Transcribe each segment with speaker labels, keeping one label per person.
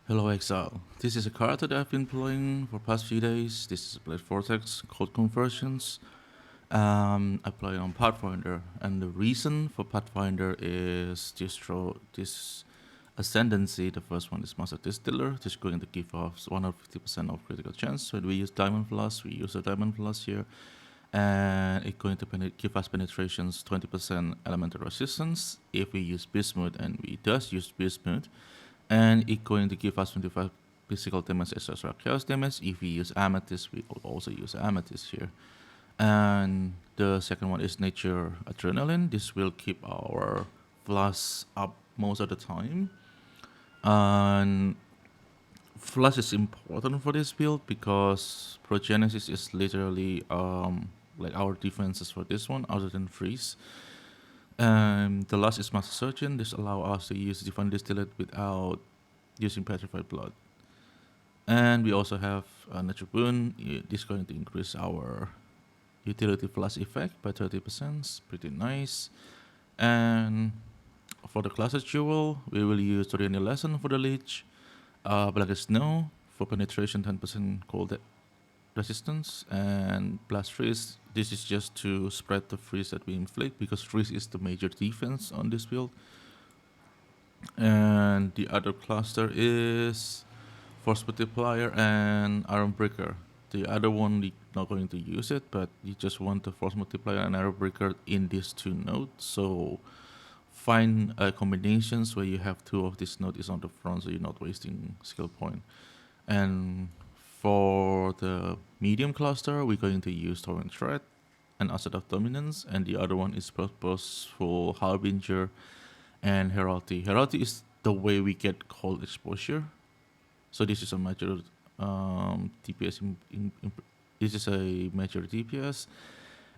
Speaker 1: Hello Exile. This is a card that I've been playing for past few days. This is a Blade Vortex code conversions. I play on Pathfinder, and the reason for Pathfinder is this ascendancy. The first one is Master Distiller, just going to give us 150% of critical chance. When we use Diamond Plus, we use a Diamond Plus here, and it's going to give us penetrations 20% elemental resistance if we use Bismuth, and we does use Bismuth, and it's going to give us 25 physical damage as well as chaos damage. If we use Amethyst, we also use Amethyst here. And the second one is Nature Adrenaline. This will keep our flash up most of the time. And flash is important for this build because Progenesis is literally like our defenses for this one, other than freeze. The last is Master Surgeon. This allows us to use Divine Distillate without using Petrified Blood. And we also have Nature Boon. This is going to increase our utility flash effect by 30%. Pretty nice. And for the classes jewel, we will use Toriani Lesson for the Leech. Black Snow for penetration 10% cold resistance, and Blast Freeze. This is just to spread the freeze that we inflict because freeze is the major defense on this build. And the other cluster is Force Multiplier and Iron Breaker. The other one we're not going to use it, but you just want the Force Multiplier and Iron Breaker in these two nodes. So find combinations where you have two of these nodes on the front, so you're not wasting skill point. And for the medium cluster, we're going to use Torrent Threat and Asset of Dominance, and the other one is Purposeful Harbinger and Heraldry. Heraldry is the way we get cold exposure. So this is a major DPS. This is a major DPS,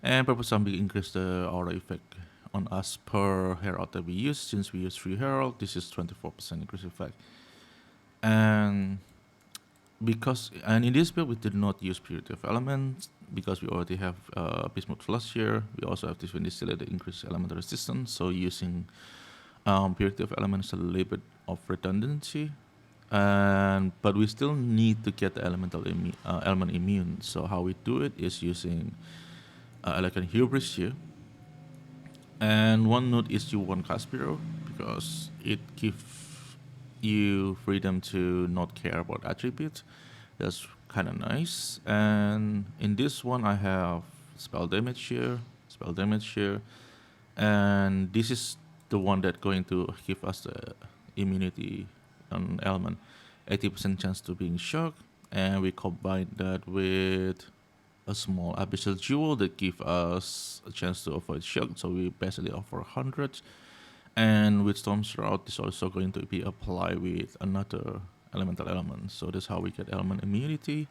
Speaker 1: and Purpose Zombie increase the aura effect on us per Herald that we use. Since we use 3 Herald, this is 24% increase effect. And in this build we did not use Purity of Elements because we already have Bismuth Flush here. We also have this Distillate that increase elemental resistance, so using Purity of Elements is a little bit of redundancy. But we still need to get the element immune. So how we do it is using Elegant Hubris here. And one note is you want Caspiro because it gives you freedom to not care about attributes. That's kind of nice. And in this one, I have spell damage here, and this is the one that's going to give us the immunity on element, 80% chance to being shocked, and we combine that with a small abyssal jewel that give us a chance to avoid shock. So we basically offer 100. And with Storm Shroud, this is also going to be applied with another elemental element. So that's how we get element immunity.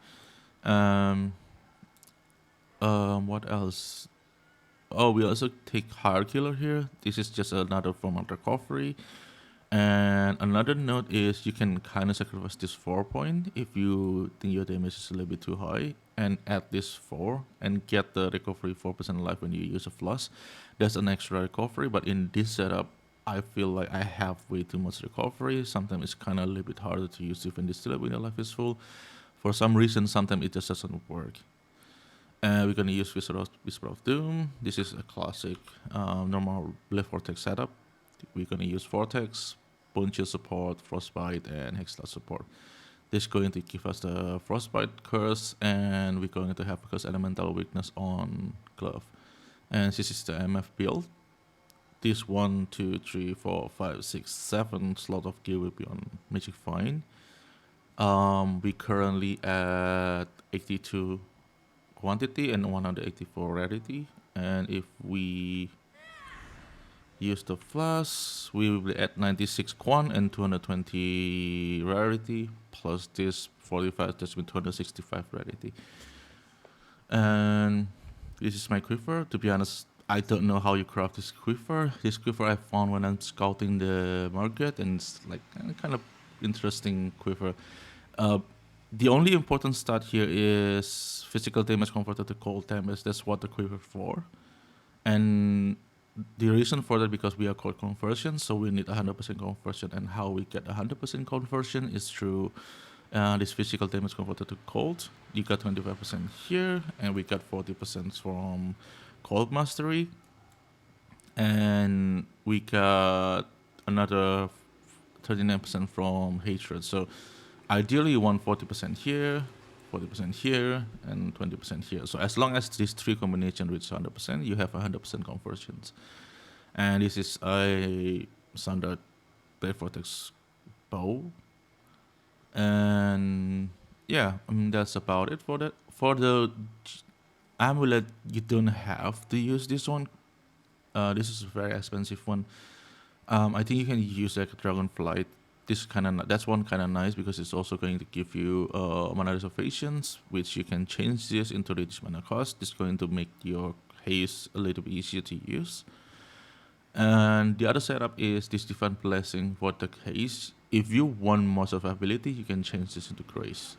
Speaker 1: What else? Oh, we also take Hire Killer here. This is just another form of recovery. And another note is you can kind of sacrifice this 4 point if you think your damage is a little bit too high, and add this 4 and get the recovery 4% life when you use a flush. That's an extra recovery, but in this setup, I feel like I have way too much recovery. Sometimes it's kind of a little bit harder to use Divine Distillate when your life is full. For some reason, sometimes it just doesn't work. We're going to use Whisper of Doom. This is a classic normal Blade Vortex setup. We're going to use Vortex, Bone Chill support, Frostbite, and Hexblast support. This is going to give us the Frostbite curse, and we're going to have Curse Elemental Weakness on Glove. And this is the MF build. This 1, 2, 3, 4, 5, 6, 7 slot of gear will be on Magic Find. We currently at 82 quantity and 184 rarity. And if we use the flash, we will be at 96 quant and 220 rarity, plus this 45, that's with 265 rarity. And this is my quiver. To be honest, I don't know how you craft this quiver. This quiver I found when I'm scouting the market, and it's like kind of interesting quiver. The only important stat here is physical damage converted to cold damage. That's what the quiver for. And the reason for that, because we are cold conversion, so we need 100% conversion, and how we get 100% conversion is through this physical damage converted to cold. You got 25% here, and we got 40% from cold mastery, and we got another 39% from hatred. So ideally you want 40% here, 40% here, and 20% here. So as long as these three combinations reach 100%, you have 100% conversions. And this is a standard blade vortex bow. And yeah, I mean, that's about it for that. For the amulet, you don't have to use this one. This is a very expensive one. I think you can use like a dragonflight. This that's one kind of nice, because it's also going to give you mana reservations, which you can change this into reduced mana cost. This is going to make your haste a little bit easier to use. And the other setup is this Divine Blessing for the haste. If you want more survivability, you can change this into grace.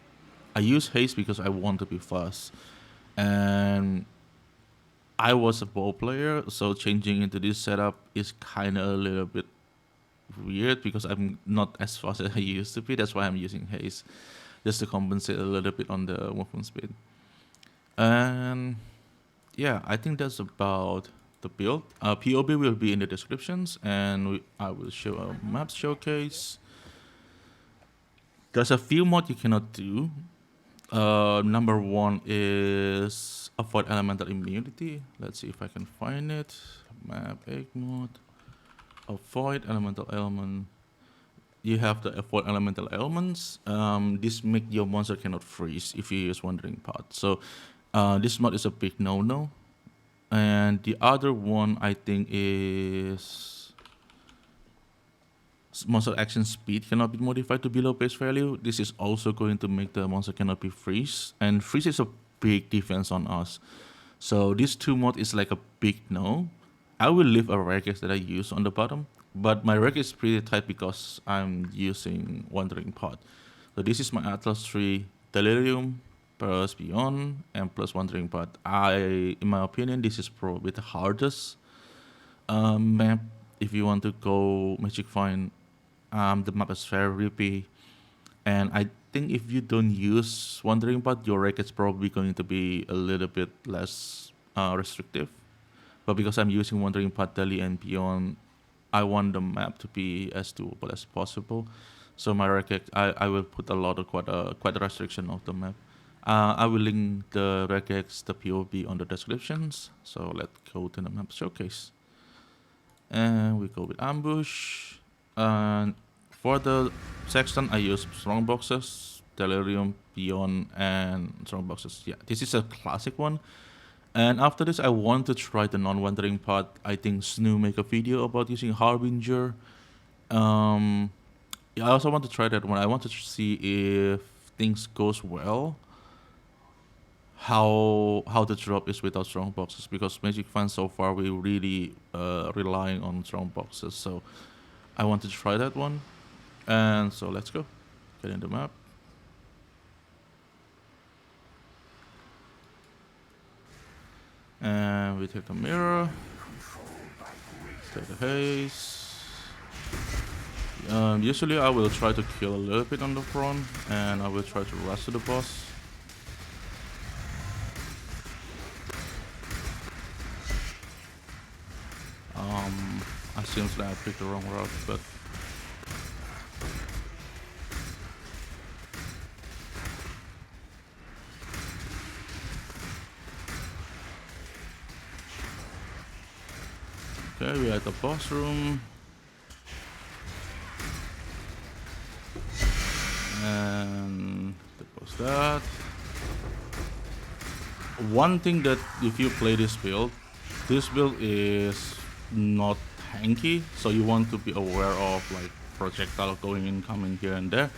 Speaker 1: I use haste because I want to be fast, and I was a bow player, so changing into this setup is kind of a little bit weird, because I'm not as fast as I used to be. That's why I'm using haste, just to compensate a little bit on the movement speed. And yeah, I think that's about the build. POB will be in the descriptions, and I will show a map showcase. There's a few mods you cannot do. Number one is avoid elemental immunity. Let's see if I can find it. Map egg mode. Avoid elemental element. You have the avoid elemental elements. This make your monster cannot freeze if you use Wandering Path. So this mod is a big no-no. And the other one I think is monster action speed cannot be modified to below base value. This is also going to make the monster cannot be freeze. And freeze is a big defense on us. So this two mod is like a big no. I will leave a Regex that I use on the bottom, but my Regex is pretty tight because I'm using Wandering Path. So this is my Atlas 3 Delirium plus Beyond and plus Wandering Path. In my opinion, this is probably the hardest map if you want to go Magic Find. The map is very rippy, and I think if you don't use Wandering Path, your Regex is probably going to be a little bit less restrictive. But because I'm using Wandering Path, Deli, and Beyond, I want the map to be as doable as possible. So my Regex, I will put a lot of quite a restriction of the map. I will link the Regex, the POV on the descriptions. So let's go to the map showcase. And we go with ambush. And for the section, I use strong boxes, Delirium, Beyond, and strong boxes. Yeah, this is a classic one. And after this, I want to try the non-wandering path. I think Snoo make a video about using Harbinger. I also want to try that one. I want to see if things goes well. How the drop is without strong boxes, because Magic Find so far we really relying on strong boxes. So I want to try that one. And so let's go. Get in the map. And we take the mirror, take the haste. Usually I will try to kill a little bit on the front, and I will try to rush to the boss. I seems like I picked the wrong route, but okay, we're at the boss room. And that was that. One thing that if you play this build is not tanky, so you want to be aware of like projectile going in, coming here and there,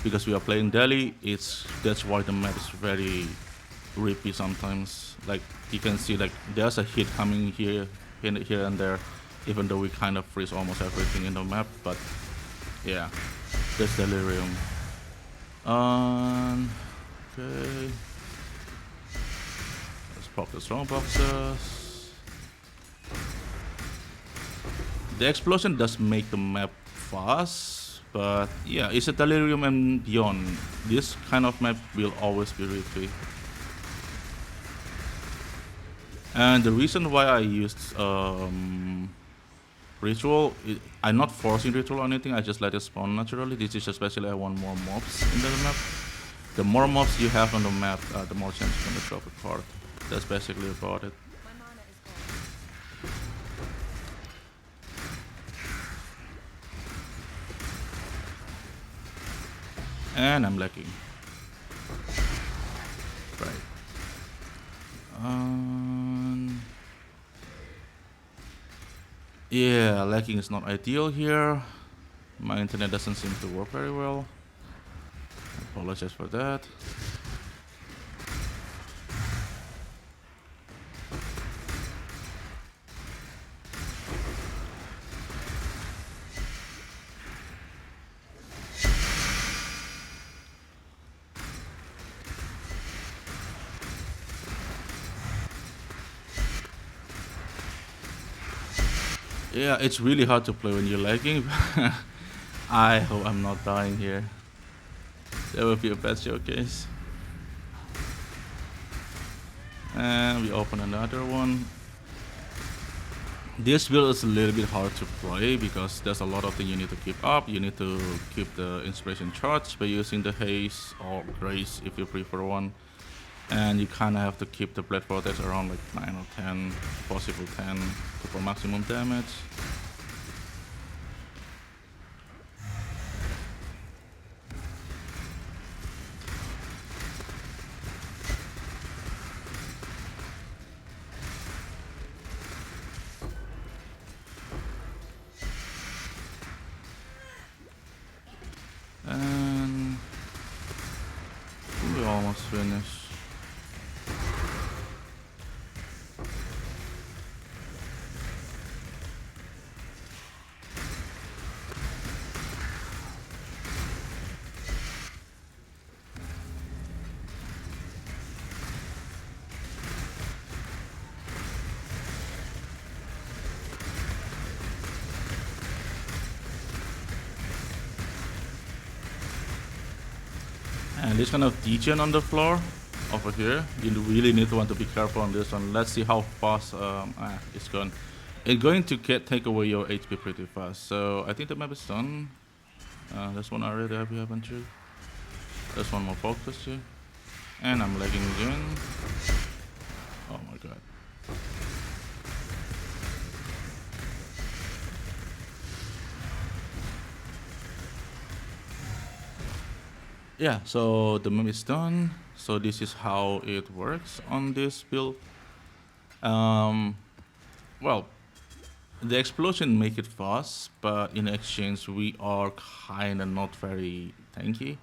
Speaker 1: because we are playing Deli. That's why the map is very rippy sometimes. Like you can see, like there's a hit coming here and there, even though we kind of freeze almost everything in the map. But yeah, there's Delirium. Okay, let's pop the strong boxes. The explosion does make the map fast, but yeah, it's a delirium and beyond. This kind of map will always be risky. And the reason why I used ritual, I'm not forcing ritual or anything, I just let it spawn naturally. This is especially I want more mobs in the map. The more mobs you have on the map, the more chance you're gonna drop a card. That's basically about it. And I'm lagging. Right. Yeah, lagging is not ideal here. My internet doesn't seem to work very well. Apologize for that. Yeah, it's really hard to play when you're lagging. I hope I'm not dying here. That would be a bad showcase. And we open another one. This build is a little bit hard to play because there's a lot of things you need to keep up. You need to keep the inspiration charge by using the haste or grace if you prefer one. And you kind of have to keep the blade vortex around like 9 or 10, possible 10 for maximum damage. And we almost finished. And this kind of degen on the floor over here, you really need to want to be careful on this one. Let's see how fast it's gone. It's going to take away your HP pretty fast. So I think the map is done. There's one area that we haven't through. There's one more focus here. And I'm lagging again. Oh my god. Yeah, so the map is done. So this is how it works on this build. Well, the explosion make it fast, but in exchange we are kinda not very tanky.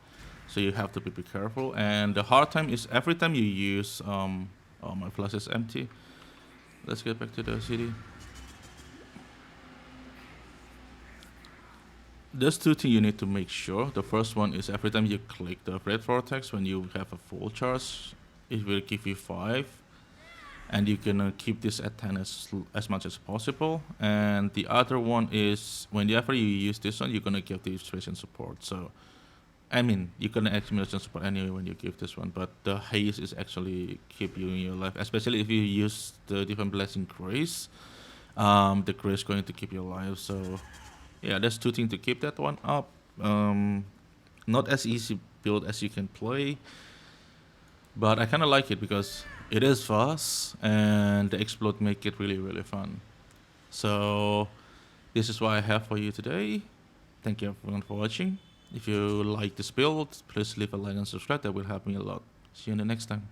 Speaker 1: So you have to be careful. And the hard time is every time you use oh, my flash is empty. Let's get back to the city. There's two things you need to make sure. The first one is every time you click the red vortex, when you have a full charge, it will give you 5. And you can keep this at 10 as much as possible. And the other one is whenever you use this one, you're gonna give the inspiration support. So, I mean, you're gonna accumulate support anyway when you give this one, but the haste is actually keep you in your life, especially if you use the different blessing grace. The grace is going to keep you alive. So, yeah, there's two things to keep that one up. Not as easy build as you can play, but I kind of like it because it is fast and the explode make it really, really fun. So this is what I have for you today. Thank you everyone for watching. If you like this build, please leave a like and subscribe. That will help me a lot. See you in the next time.